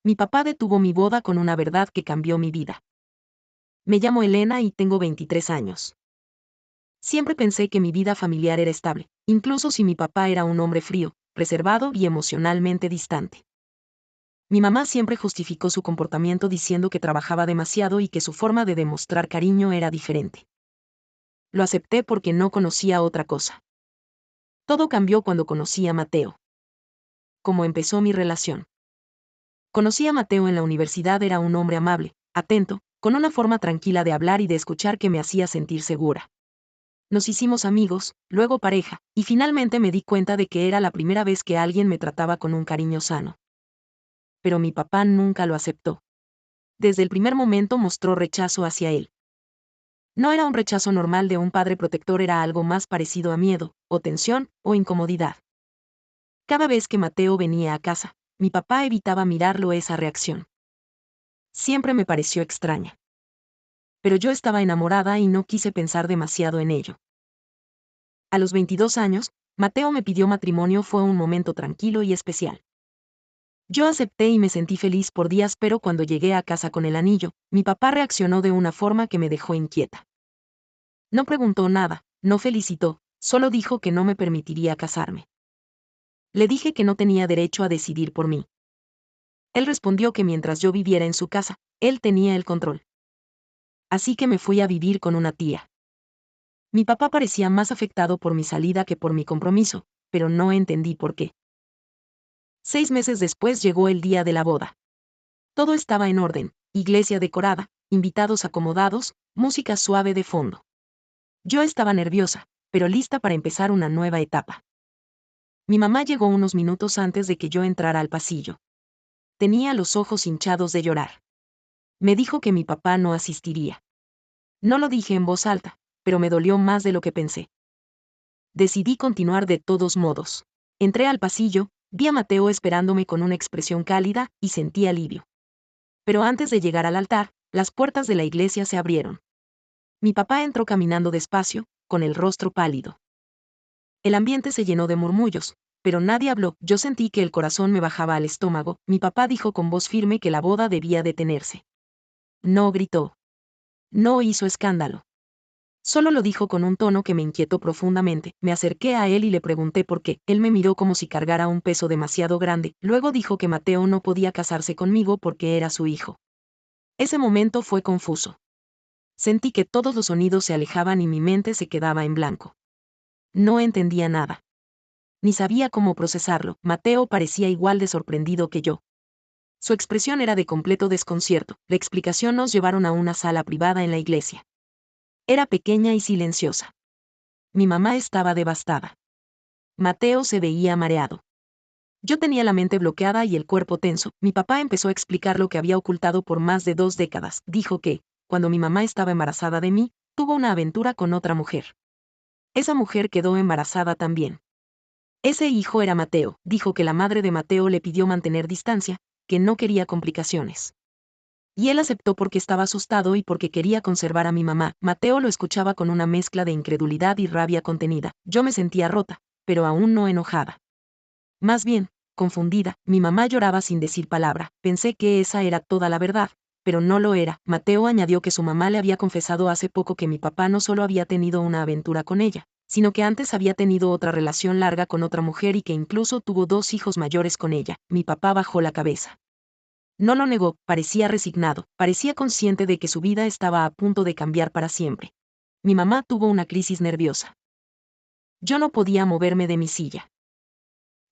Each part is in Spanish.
Mi papá detuvo mi boda con una verdad que cambió mi vida. Me llamo Elena y tengo 23 años. Siempre pensé que mi vida familiar era estable, incluso si mi papá era un hombre frío, reservado y emocionalmente distante. Mi mamá siempre justificó su comportamiento diciendo que trabajaba demasiado y que su forma de demostrar cariño era diferente. Lo acepté porque no conocía otra cosa. Todo cambió cuando conocí a Mateo. ¿Cómo empezó mi relación? Conocí a Mateo en la universidad. Era un hombre amable, atento, con una forma tranquila de hablar y de escuchar que me hacía sentir segura. Nos hicimos amigos, luego pareja, y finalmente me di cuenta de que era la primera vez que alguien me trataba con un cariño sano. Pero mi papá nunca lo aceptó. Desde el primer momento mostró rechazo hacia él. No era un rechazo normal de un padre protector, era algo más parecido a miedo, o tensión, o incomodidad. Cada vez que Mateo venía a casa, mi papá evitaba mirarlo. Esa reacción siempre me pareció extraña. Pero yo estaba enamorada y no quise pensar demasiado en ello. A los 22 años, Mateo me pidió matrimonio. Fue un momento tranquilo y especial. Yo acepté y me sentí feliz por días, pero cuando llegué a casa con el anillo, mi papá reaccionó de una forma que me dejó inquieta. No preguntó nada, no felicitó, solo dijo que no me permitiría casarme. Le dije que no tenía derecho a decidir por mí. Él respondió que mientras yo viviera en su casa, él tenía el control. Así que me fui a vivir con una tía. Mi papá parecía más afectado por mi salida que por mi compromiso, pero no entendí por qué. 6 meses después llegó el día de la boda. Todo estaba en orden, iglesia decorada, invitados acomodados, música suave de fondo. Yo estaba nerviosa, pero lista para empezar una nueva etapa. Mi mamá llegó unos minutos antes de que yo entrara al pasillo. Tenía los ojos hinchados de llorar. Me dijo que mi papá no asistiría. No lo dije en voz alta, pero me dolió más de lo que pensé. Decidí continuar de todos modos. Entré al pasillo, vi a Mateo esperándome con una expresión cálida, y sentí alivio. Pero antes de llegar al altar, las puertas de la iglesia se abrieron. Mi papá entró caminando despacio, con el rostro pálido. El ambiente se llenó de murmullos, pero nadie habló. Yo sentí que el corazón me bajaba al estómago. Mi papá dijo con voz firme que la boda debía detenerse. No gritó. No hizo escándalo. Solo lo dijo con un tono que me inquietó profundamente. Me acerqué a él y le pregunté por qué. Él me miró como si cargara un peso demasiado grande. Luego dijo que Mateo no podía casarse conmigo porque era su hijo. Ese momento fue confuso. Sentí que todos los sonidos se alejaban y mi mente se quedaba en blanco. No entendía nada. Ni sabía cómo procesarlo. Mateo parecía igual de sorprendido que yo. Su expresión era de completo desconcierto. La explicación nos llevaron a una sala privada en la iglesia. Era pequeña y silenciosa. Mi mamá estaba devastada. Mateo se veía mareado. Yo tenía la mente bloqueada y el cuerpo tenso. Mi papá empezó a explicar lo que había ocultado por más de 2 décadas. Dijo que, cuando mi mamá estaba embarazada de mí, tuvo una aventura con otra mujer. Esa mujer quedó embarazada también. Ese hijo era Mateo. Dijo que la madre de Mateo le pidió mantener distancia, que no quería complicaciones. Y él aceptó porque estaba asustado y porque quería conservar a mi mamá. Mateo lo escuchaba con una mezcla de incredulidad y rabia contenida. Yo me sentía rota, pero aún no enojada. Más bien, confundida. Mi mamá lloraba sin decir palabra. Pensé que esa era toda la verdad, pero no lo era. Mateo añadió que su mamá le había confesado hace poco que mi papá no solo había tenido una aventura con ella, sino que antes había tenido otra relación larga con otra mujer y que incluso tuvo 2 hijos mayores con ella. Mi papá bajó la cabeza. No lo negó, parecía resignado, parecía consciente de que su vida estaba a punto de cambiar para siempre. Mi mamá tuvo una crisis nerviosa. Yo no podía moverme de mi silla.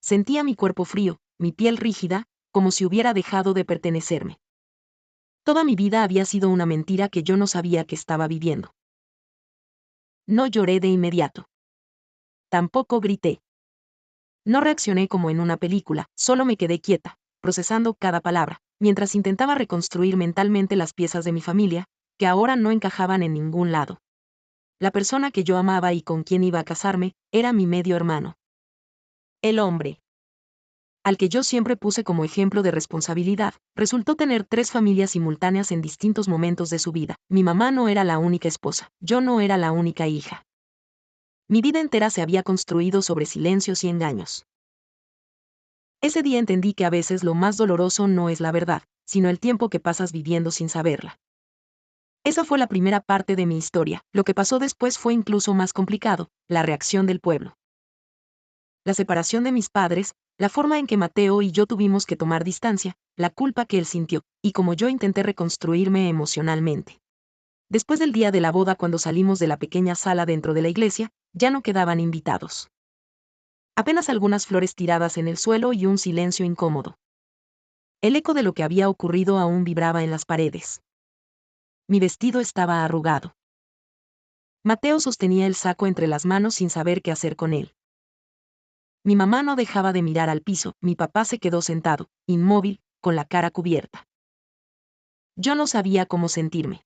Sentía mi cuerpo frío, mi piel rígida, como si hubiera dejado de pertenecerme. Toda mi vida había sido una mentira que yo no sabía que estaba viviendo. No lloré de inmediato. Tampoco grité. No reaccioné como en una película, solo me quedé quieta, procesando cada palabra, mientras intentaba reconstruir mentalmente las piezas de mi familia, que ahora no encajaban en ningún lado. La persona que yo amaba y con quien iba a casarme, era mi medio hermano. El hombre al que yo siempre puse como ejemplo de responsabilidad, resultó tener 3 familias simultáneas en distintos momentos de su vida. Mi mamá no era la única esposa, yo no era la única hija. Mi vida entera se había construido sobre silencios y engaños. Ese día entendí que a veces lo más doloroso no es la verdad, sino el tiempo que pasas viviendo sin saberla. Esa fue la primera parte de mi historia. Lo que pasó después fue incluso más complicado, la reacción del pueblo. La separación de mis padres, la forma en que Mateo y yo tuvimos que tomar distancia, la culpa que él sintió, y cómo yo intenté reconstruirme emocionalmente. Después del día de la boda, cuando salimos de la pequeña sala dentro de la iglesia, ya no quedaban invitados. Apenas algunas flores tiradas en el suelo y un silencio incómodo. El eco de lo que había ocurrido aún vibraba en las paredes. Mi vestido estaba arrugado. Mateo sostenía el saco entre las manos sin saber qué hacer con él. Mi mamá no dejaba de mirar al piso, mi papá se quedó sentado, inmóvil, con la cara cubierta. Yo no sabía cómo sentirme.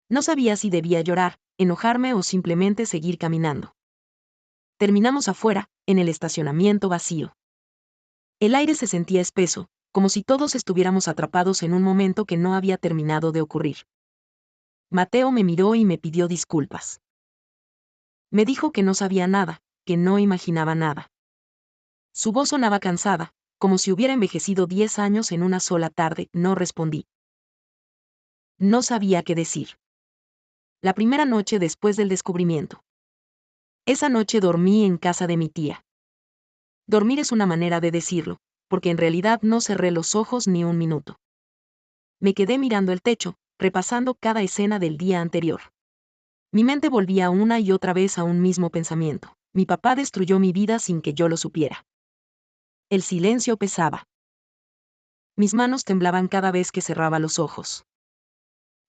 No sabía si debía llorar, enojarme o simplemente seguir caminando. Terminamos afuera, en el estacionamiento vacío. El aire se sentía espeso, como si todos estuviéramos atrapados en un momento que no había terminado de ocurrir. Mateo me miró y me pidió disculpas. Me dijo que no sabía nada, que no imaginaba nada. Su voz sonaba cansada, como si hubiera envejecido 10 años en una sola tarde. No respondí. No sabía qué decir. La primera noche después del descubrimiento. Esa noche dormí en casa de mi tía. Dormir es una manera de decirlo, porque en realidad no cerré los ojos ni un minuto. Me quedé mirando el techo, repasando cada escena del día anterior. Mi mente volvía una y otra vez a un mismo pensamiento. Mi papá destruyó mi vida sin que yo lo supiera. El silencio pesaba. Mis manos temblaban cada vez que cerraba los ojos.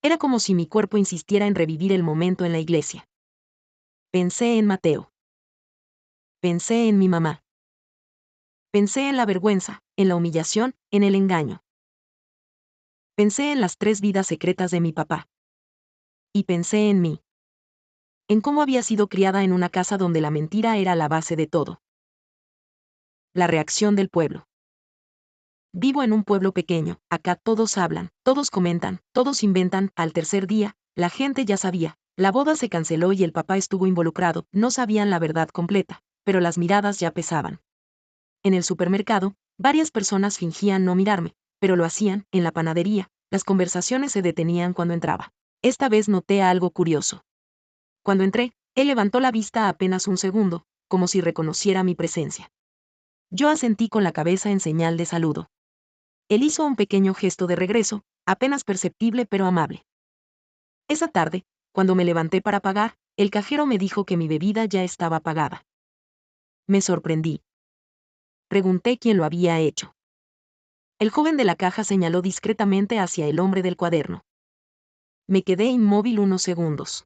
Era como si mi cuerpo insistiera en revivir el momento en la iglesia. Pensé en Mateo. Pensé en mi mamá. Pensé en la vergüenza, en la humillación, en el engaño. Pensé en las 3 vidas secretas de mi papá. Y pensé en mí. En cómo había sido criada en una casa donde la mentira era la base de todo. La reacción del pueblo. Vivo en un pueblo pequeño, acá todos hablan, todos comentan, todos inventan. Al tercer día, la gente ya sabía, la boda se canceló y el papá estuvo involucrado. No sabían la verdad completa, pero las miradas ya pesaban. En el supermercado, varias personas fingían no mirarme, pero lo hacían. En la panadería, las conversaciones se detenían cuando entraba. Esta vez noté algo curioso. Cuando entré, él levantó la vista apenas un segundo, como si reconociera mi presencia. Yo asentí con la cabeza en señal de saludo. Él hizo un pequeño gesto de regreso, apenas perceptible pero amable. Esa tarde, cuando me levanté para pagar, el cajero me dijo que mi bebida ya estaba pagada. Me sorprendí. Pregunté quién lo había hecho. El joven de la caja señaló discretamente hacia el hombre del cuaderno. Me quedé inmóvil unos segundos.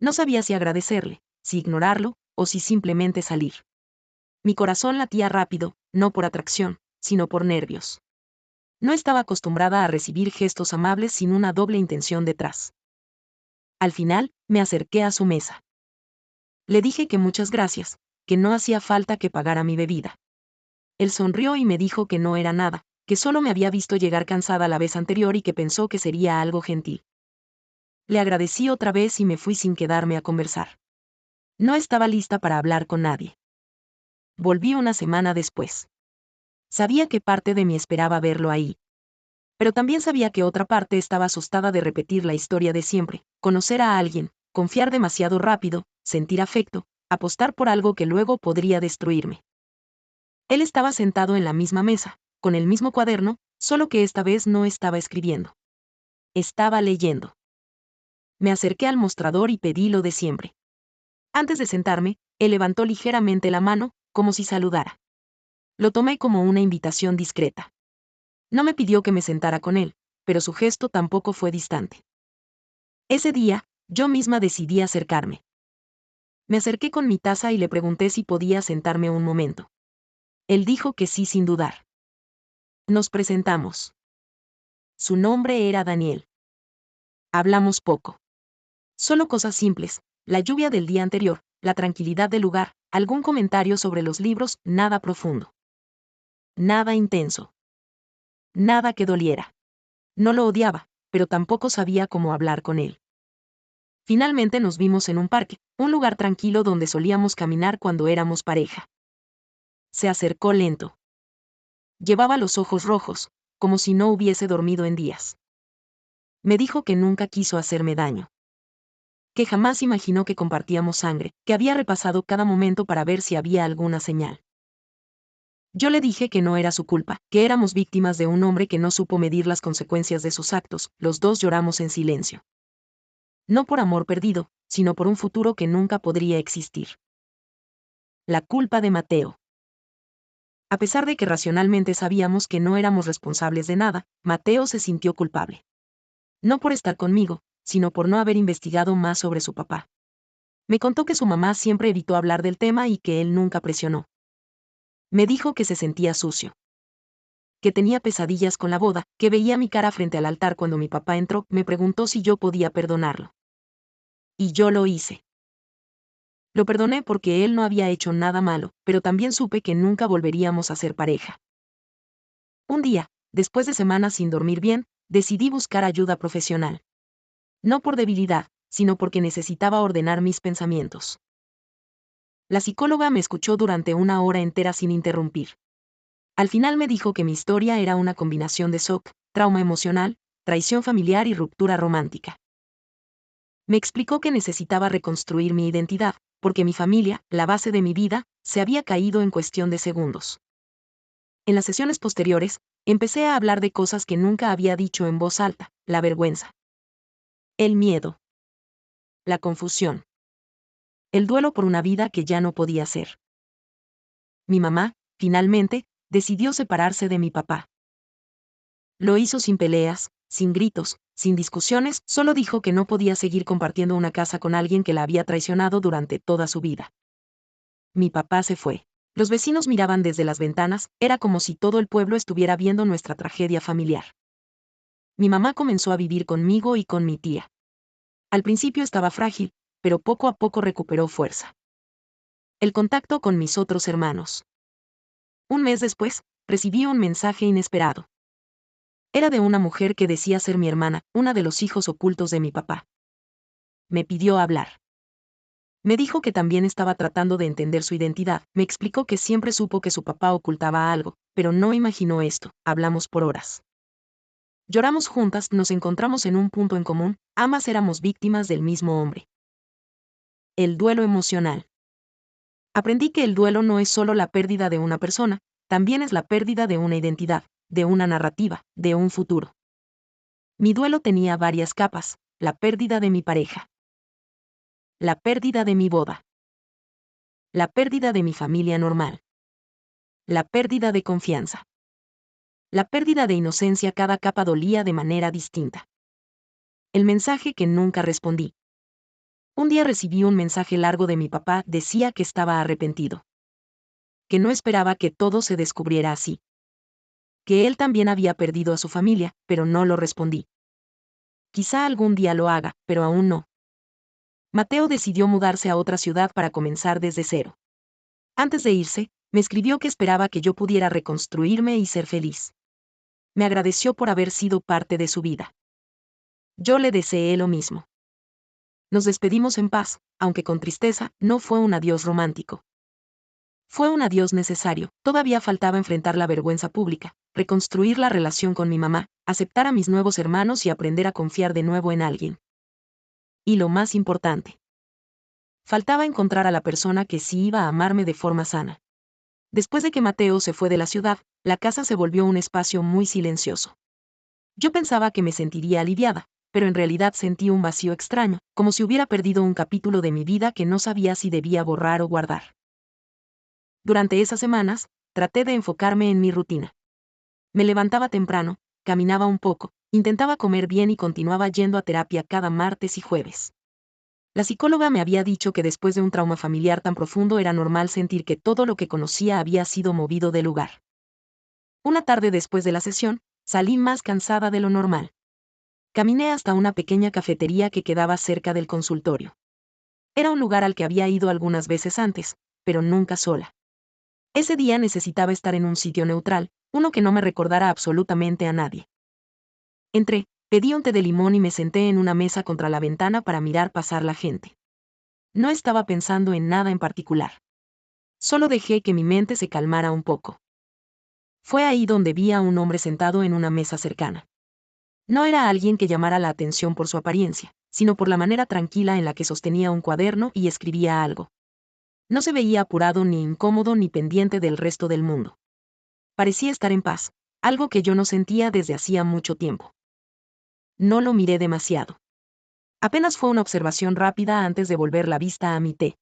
No sabía si agradecerle, si ignorarlo, o si simplemente salir. Mi corazón latía rápido, no por atracción, sino por nervios. No estaba acostumbrada a recibir gestos amables sin una doble intención detrás. Al final, me acerqué a su mesa. Le dije que muchas gracias, que no hacía falta que pagara mi bebida. Él sonrió y me dijo que no era nada, que solo me había visto llegar cansada la vez anterior y que pensó que sería algo gentil. Le agradecí otra vez y me fui sin quedarme a conversar. No estaba lista para hablar con nadie. Volví una semana después. Sabía que parte de mí esperaba verlo ahí. Pero también sabía que otra parte estaba asustada de repetir la historia de siempre, conocer a alguien, confiar demasiado rápido, sentir afecto, apostar por algo que luego podría destruirme. Él estaba sentado en la misma mesa, con el mismo cuaderno, solo que esta vez no estaba escribiendo. Estaba leyendo. Me acerqué al mostrador y pedí lo de siempre. Antes de sentarme, él levantó ligeramente la mano, como si saludara. Lo tomé como una invitación discreta. No me pidió que me sentara con él, pero su gesto tampoco fue distante. Ese día, yo misma decidí acercarme. Me acerqué con mi taza y le pregunté si podía sentarme un momento. Él dijo que sí sin dudar. Nos presentamos. Su nombre era Daniel. Hablamos poco. Solo cosas simples, la lluvia del día anterior, la tranquilidad del lugar, algún comentario sobre los libros, nada profundo. Nada intenso. Nada que doliera. No lo odiaba, pero tampoco sabía cómo hablar con él. Finalmente nos vimos en un parque, un lugar tranquilo donde solíamos caminar cuando éramos pareja. Se acercó lento. Llevaba los ojos rojos, como si no hubiese dormido en días. Me dijo que nunca quiso hacerme daño. Que jamás imaginó que compartíamos sangre, que había repasado cada momento para ver si había alguna señal. Yo le dije que no era su culpa, que éramos víctimas de un hombre que no supo medir las consecuencias de sus actos. Los dos lloramos en silencio. No por amor perdido, sino por un futuro que nunca podría existir. La culpa de Mateo. A pesar de que racionalmente sabíamos que no éramos responsables de nada, Mateo se sintió culpable. No por estar conmigo, sino por no haber investigado más sobre su papá. Me contó que su mamá siempre evitó hablar del tema y que él nunca presionó. Me dijo que se sentía sucio. Que tenía pesadillas con la boda, que veía mi cara frente al altar cuando mi papá entró. Me preguntó si yo podía perdonarlo. Y yo lo hice. Lo perdoné porque él no había hecho nada malo, pero también supe que nunca volveríamos a ser pareja. Un día, después de semanas sin dormir bien, decidí buscar ayuda profesional. No por debilidad, sino porque necesitaba ordenar mis pensamientos. La psicóloga me escuchó durante 1 hora entera sin interrumpir. Al final me dijo que mi historia era una combinación de shock, trauma emocional, traición familiar y ruptura romántica. Me explicó que necesitaba reconstruir mi identidad, porque mi familia, la base de mi vida, se había caído en cuestión de segundos. En las sesiones posteriores, empecé a hablar de cosas que nunca había dicho en voz alta: la vergüenza, el miedo, la confusión, el duelo por una vida que ya no podía ser. Mi mamá, finalmente, decidió separarse de mi papá. Lo hizo sin peleas, sin gritos, sin discusiones, solo dijo que no podía seguir compartiendo una casa con alguien que la había traicionado durante toda su vida. Mi papá se fue. Los vecinos miraban desde las ventanas, era como si todo el pueblo estuviera viendo nuestra tragedia familiar. Mi mamá comenzó a vivir conmigo y con mi tía. Al principio estaba frágil, pero poco a poco recuperó fuerza. El contacto con mis otros hermanos. Un mes después, recibí un mensaje inesperado. Era de una mujer que decía ser mi hermana, una de los hijos ocultos de mi papá. Me pidió hablar. Me dijo que también estaba tratando de entender su identidad. Me explicó que siempre supo que su papá ocultaba algo, pero no imaginó esto. Hablamos por horas. Lloramos juntas, nos encontramos en un punto en común, ambas éramos víctimas del mismo hombre. El duelo emocional. Aprendí que el duelo no es solo la pérdida de una persona, también es la pérdida de una identidad, de una narrativa, de un futuro. Mi duelo tenía varias capas: la pérdida de mi pareja, la pérdida de mi boda, la pérdida de mi familia normal, la pérdida de confianza, la pérdida de inocencia. Cada capa dolía de manera distinta. El mensaje que nunca respondí. Un día recibí un mensaje largo de mi papá, decía que estaba arrepentido. Que no esperaba que todo se descubriera así. Que él también había perdido a su familia, pero no lo respondí. Quizá algún día lo haga, pero aún no. Mateo decidió mudarse a otra ciudad para comenzar desde cero. Antes de irse, me escribió que esperaba que yo pudiera reconstruirme y ser feliz. Me agradeció por haber sido parte de su vida. Yo le deseé lo mismo. Nos despedimos en paz, aunque con tristeza. No fue un adiós romántico. Fue un adiós necesario. Todavía faltaba enfrentar la vergüenza pública, reconstruir la relación con mi mamá, aceptar a mis nuevos hermanos y aprender a confiar de nuevo en alguien. Y lo más importante, faltaba encontrar a la persona que sí iba a amarme de forma sana. Después de que Mateo se fue de la ciudad, la casa se volvió un espacio muy silencioso. Yo pensaba que me sentiría aliviada, pero en realidad sentí un vacío extraño, como si hubiera perdido un capítulo de mi vida que no sabía si debía borrar o guardar. Durante esas semanas, traté de enfocarme en mi rutina. Me levantaba temprano, caminaba un poco, intentaba comer bien y continuaba yendo a terapia cada martes y jueves. La psicóloga me había dicho que después de un trauma familiar tan profundo era normal sentir que todo lo que conocía había sido movido de lugar. Una tarde después de la sesión, salí más cansada de lo normal. Caminé hasta una pequeña cafetería que quedaba cerca del consultorio. Era un lugar al que había ido algunas veces antes, pero nunca sola. Ese día necesitaba estar en un sitio neutral, uno que no me recordara absolutamente a nadie. Entré, pedí un té de limón y me senté en una mesa contra la ventana para mirar pasar la gente. No estaba pensando en nada en particular. Solo dejé que mi mente se calmara un poco. Fue ahí donde vi a un hombre sentado en una mesa cercana. No era alguien que llamara la atención por su apariencia, sino por la manera tranquila en la que sostenía un cuaderno y escribía algo. No se veía apurado ni incómodo ni pendiente del resto del mundo. Parecía estar en paz, algo que yo no sentía desde hacía mucho tiempo. No lo miré demasiado. Apenas fue una observación rápida antes de volver la vista a mi té.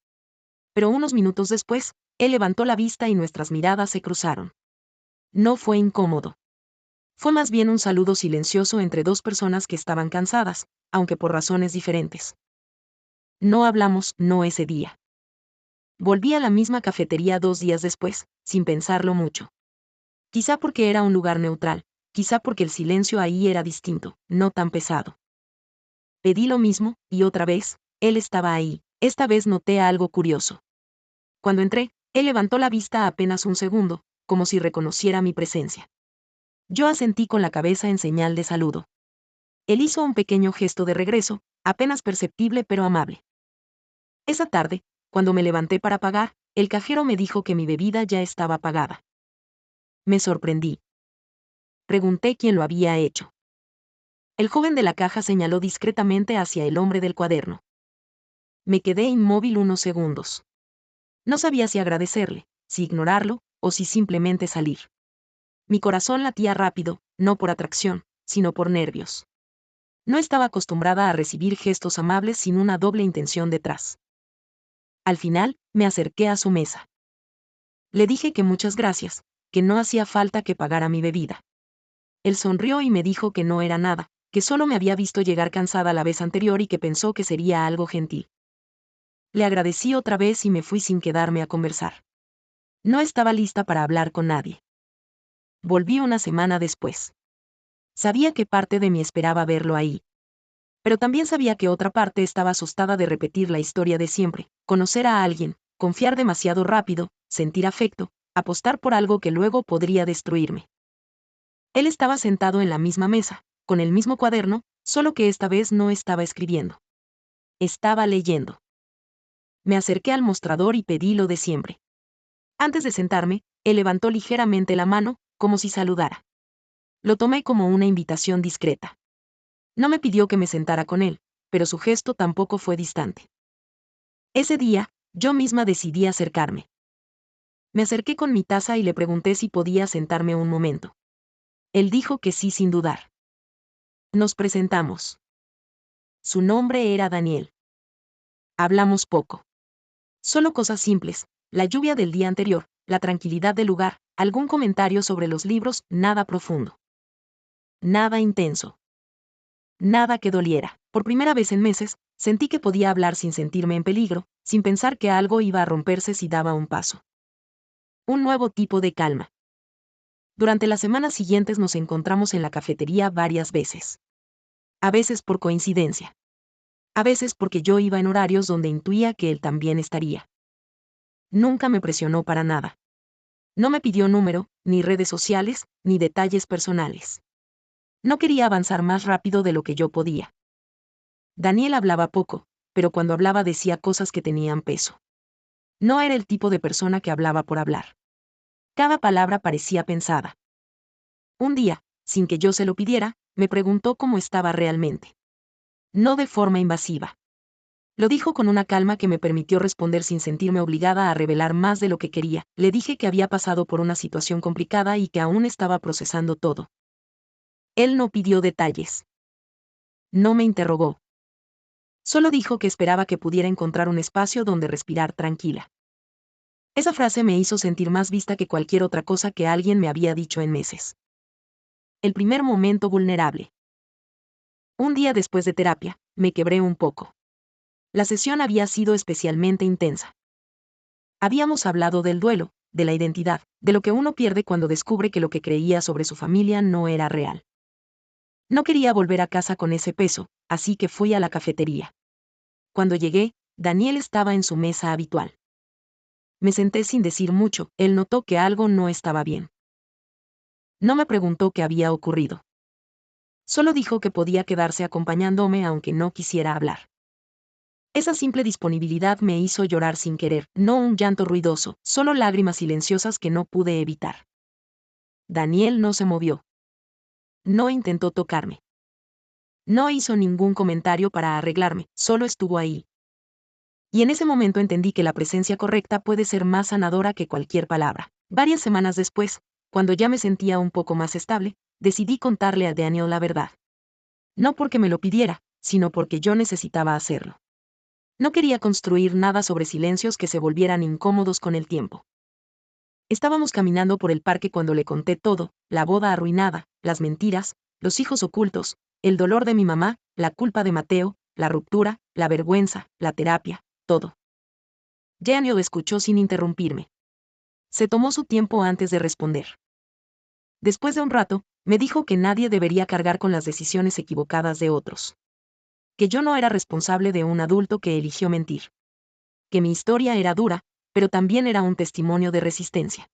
Pero unos minutos después, él levantó la vista y nuestras miradas se cruzaron. No fue incómodo. Fue más bien un saludo silencioso entre dos personas que estaban cansadas, aunque por razones diferentes. No hablamos, no ese día. Volví a la misma cafetería 2 días después, sin pensarlo mucho. Quizá porque era un lugar neutral, quizá porque el silencio ahí era distinto, no tan pesado. Pedí lo mismo, y otra vez, él estaba ahí. Esta vez noté algo curioso. Cuando entré, él levantó la vista apenas un segundo, como si reconociera mi presencia. Yo asentí con la cabeza en señal de saludo. Él hizo un pequeño gesto de regreso, apenas perceptible pero amable. Esa tarde, cuando me levanté para pagar, el cajero me dijo que mi bebida ya estaba pagada. Me sorprendí. Pregunté quién lo había hecho. El joven de la caja señaló discretamente hacia el hombre del cuaderno. Me quedé inmóvil unos segundos. No sabía si agradecerle, si ignorarlo, o si simplemente salir. Mi corazón latía rápido, no por atracción, sino por nervios. No estaba acostumbrada a recibir gestos amables sin una doble intención detrás. Al final, me acerqué a su mesa. Le dije que muchas gracias, que no hacía falta que pagara mi bebida. Él sonrió y me dijo que no era nada, que solo me había visto llegar cansada la vez anterior y que pensó que sería algo gentil. Le agradecí otra vez y me fui sin quedarme a conversar. No estaba lista para hablar con nadie. Volví una semana después. Sabía que parte de mí esperaba verlo ahí. Pero también sabía que otra parte estaba asustada de repetir la historia de siempre, conocer a alguien, confiar demasiado rápido, sentir afecto, apostar por algo que luego podría destruirme. Él estaba sentado en la misma mesa, con el mismo cuaderno, solo que esta vez no estaba escribiendo. Estaba leyendo. Me acerqué al mostrador y pedí lo de siempre. Antes de sentarme, él levantó ligeramente la mano, como si saludara. Lo tomé como una invitación discreta. No me pidió que me sentara con él, pero su gesto tampoco fue distante. Ese día, yo misma decidí acercarme. Me acerqué con mi taza y le pregunté si podía sentarme un momento. Él dijo que sí sin dudar. Nos presentamos. Su nombre era Daniel. Hablamos poco. Solo cosas simples, la lluvia del día anterior, la tranquilidad del lugar, algún comentario sobre los libros, nada profundo. Nada intenso. Nada que doliera. Por primera vez en meses, sentí que podía hablar sin sentirme en peligro, sin pensar que algo iba a romperse si daba un paso. Un nuevo tipo de calma. Durante las semanas siguientes nos encontramos en la cafetería varias veces. A veces por coincidencia. A veces porque yo iba en horarios donde intuía que él también estaría. Nunca me presionó para nada. No me pidió número, ni redes sociales, ni detalles personales. No quería avanzar más rápido de lo que yo podía. Daniel hablaba poco, pero cuando hablaba decía cosas que tenían peso. No era el tipo de persona que hablaba por hablar. Cada palabra parecía pensada. Un día, sin que yo se lo pidiera, me preguntó cómo estaba realmente. No de forma invasiva. Lo dijo con una calma que me permitió responder sin sentirme obligada a revelar más de lo que quería. Le dije que había pasado por una situación complicada y que aún estaba procesando todo. Él no pidió detalles. No me interrogó. Solo dijo que esperaba que pudiera encontrar un espacio donde respirar tranquila. Esa frase me hizo sentir más vista que cualquier otra cosa que alguien me había dicho en meses. El primer momento vulnerable. Un día después de terapia, me quebré un poco. La sesión había sido especialmente intensa. Habíamos hablado del duelo, de la identidad, de lo que uno pierde cuando descubre que lo que creía sobre su familia no era real. No quería volver a casa con ese peso, así que fui a la cafetería. Cuando llegué, Daniel estaba en su mesa habitual. Me senté sin decir mucho, él notó que algo no estaba bien. No me preguntó qué había ocurrido. Solo dijo que podía quedarse acompañándome aunque no quisiera hablar. Esa simple disponibilidad me hizo llorar sin querer, no un llanto ruidoso, solo lágrimas silenciosas que no pude evitar. Daniel no se movió. No intentó tocarme. No hizo ningún comentario para arreglarme, solo estuvo ahí. Y en ese momento entendí que la presencia correcta puede ser más sanadora que cualquier palabra. Varias semanas después, cuando ya me sentía un poco más estable, decidí contarle a Daniel la verdad. No porque me lo pidiera, sino porque yo necesitaba hacerlo. No quería construir nada sobre silencios que se volvieran incómodos con el tiempo. Estábamos caminando por el parque cuando le conté todo, la boda arruinada, las mentiras, los hijos ocultos, el dolor de mi mamá, la culpa de Mateo, la ruptura, la vergüenza, la terapia, todo. Daniel escuchó sin interrumpirme. Se tomó su tiempo antes de responder. Después de un rato, me dijo que nadie debería cargar con las decisiones equivocadas de otros. Que yo no era responsable de un adulto que eligió mentir. Que mi historia era dura, pero también era un testimonio de resistencia.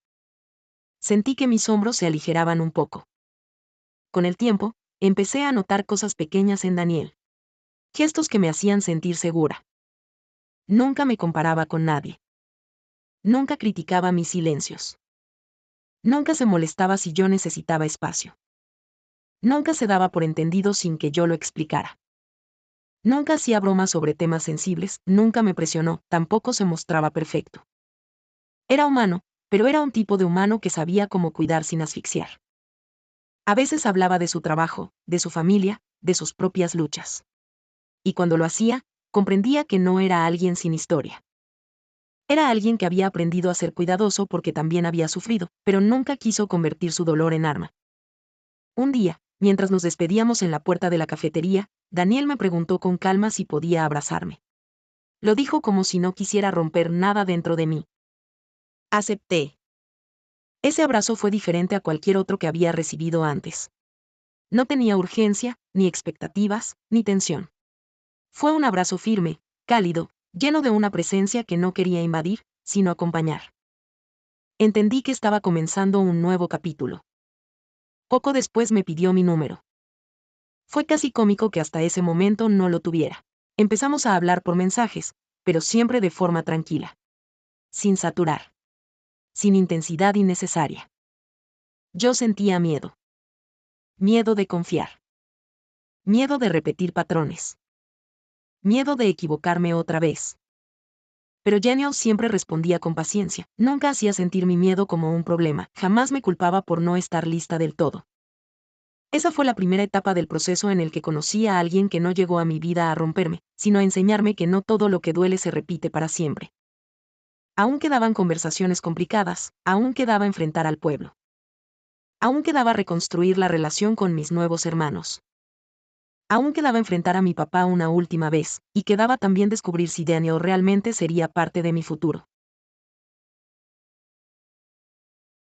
Sentí que mis hombros se aligeraban un poco. Con el tiempo, empecé a notar cosas pequeñas en Daniel. Gestos que me hacían sentir segura. Nunca me comparaba con nadie. Nunca criticaba mis silencios. Nunca se molestaba si yo necesitaba espacio. Nunca se daba por entendido sin que yo lo explicara. Nunca hacía bromas sobre temas sensibles, nunca me presionó, tampoco se mostraba perfecto. Era humano, pero era un tipo de humano que sabía cómo cuidar sin asfixiar. A veces hablaba de su trabajo, de su familia, de sus propias luchas. Y cuando lo hacía, comprendía que no era alguien sin historia. Era alguien que había aprendido a ser cuidadoso porque también había sufrido, pero nunca quiso convertir su dolor en arma. Un día, mientras nos despedíamos en la puerta de la cafetería, Daniel me preguntó con calma si podía abrazarme. Lo dijo como si no quisiera romper nada dentro de mí. Acepté. Ese abrazo fue diferente a cualquier otro que había recibido antes. No tenía urgencia, ni expectativas, ni tensión. Fue un abrazo firme, cálido, lleno de una presencia que no quería invadir, sino acompañar. Entendí que estaba comenzando un nuevo capítulo. Poco después me pidió mi número. Fue casi cómico que hasta ese momento no lo tuviera. Empezamos a hablar por mensajes, pero siempre de forma tranquila. Sin saturar. Sin intensidad innecesaria. Yo sentía miedo. Miedo de confiar. Miedo de repetir patrones. Miedo de equivocarme otra vez. Pero Daniel siempre respondía con paciencia, nunca hacía sentir mi miedo como un problema, jamás me culpaba por no estar lista del todo. Esa fue la primera etapa del proceso en el que conocí a alguien que no llegó a mi vida a romperme, sino a enseñarme que no todo lo que duele se repite para siempre. Aún quedaban conversaciones complicadas, aún quedaba enfrentar al pueblo. Aún quedaba reconstruir la relación con mis nuevos hermanos. Aún quedaba enfrentar a mi papá una última vez, y quedaba también descubrir si Daniel realmente sería parte de mi futuro.